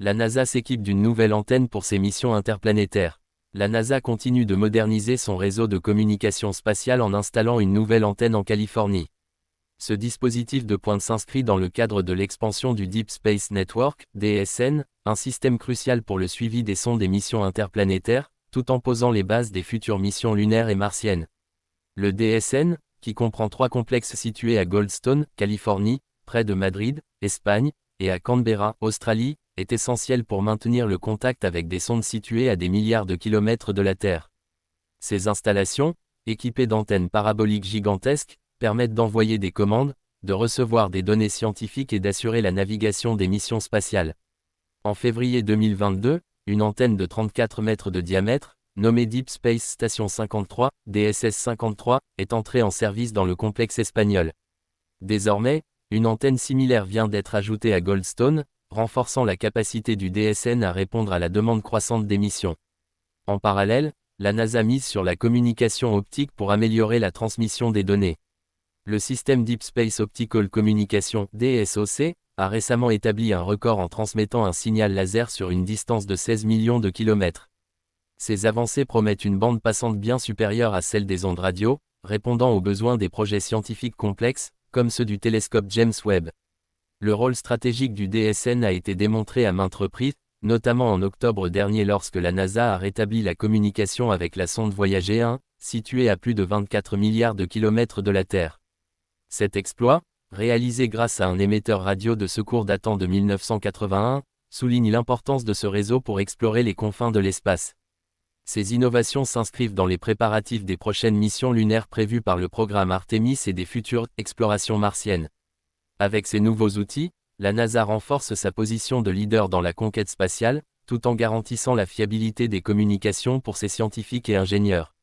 La NASA s'équipe d'une nouvelle antenne pour ses missions interplanétaires. La NASA continue de moderniser son réseau de communication spatiale en installant une nouvelle antenne en Californie. Ce dispositif de pointe s'inscrit dans le cadre de l'expansion du Deep Space Network, DSN, un système crucial pour le suivi des sondes et missions interplanétaires, tout en posant les bases des futures missions lunaires et martiennes. Le DSN, qui comprend 3 complexes situés à Goldstone, Californie, près de Madrid, Espagne, et à Canberra, Australie, est essentiel pour maintenir le contact avec des sondes situées à des milliards de kilomètres de la Terre. Ces installations, équipées d'antennes paraboliques gigantesques, permettent d'envoyer des commandes, de recevoir des données scientifiques et d'assurer la navigation des missions spatiales. En février 2022, une antenne de 34 mètres de diamètre, nommée Deep Space Station 53, DSS 53, est entrée en service dans le complexe espagnol. Désormais, une antenne similaire vient d'être ajoutée à Goldstone, renforçant la capacité du DSN à répondre à la demande croissante des missions. En parallèle, la NASA mise sur la communication optique pour améliorer la transmission des données. Le système Deep Space Optical Communication, DSOC, a récemment établi un record en transmettant un signal laser sur une distance de 16 millions de kilomètres. Ces avancées promettent une bande passante bien supérieure à celle des ondes radio, répondant aux besoins des projets scientifiques complexes, comme ceux du télescope James Webb. Le rôle stratégique du DSN a été démontré à maintes reprises, notamment en octobre dernier lorsque la NASA a rétabli la communication avec la sonde Voyager 1, située à plus de 24 milliards de kilomètres de la Terre. Cet exploit, réalisé grâce à un émetteur radio de secours datant de 1981, souligne l'importance de ce réseau pour explorer les confins de l'espace. Ces innovations s'inscrivent dans les préparatifs des prochaines missions lunaires prévues par le programme Artemis et des futures explorations martiennes. Avec ces nouveaux outils, la NASA renforce sa position de leader dans la conquête spatiale, tout en garantissant la fiabilité des communications pour ses scientifiques et ingénieurs.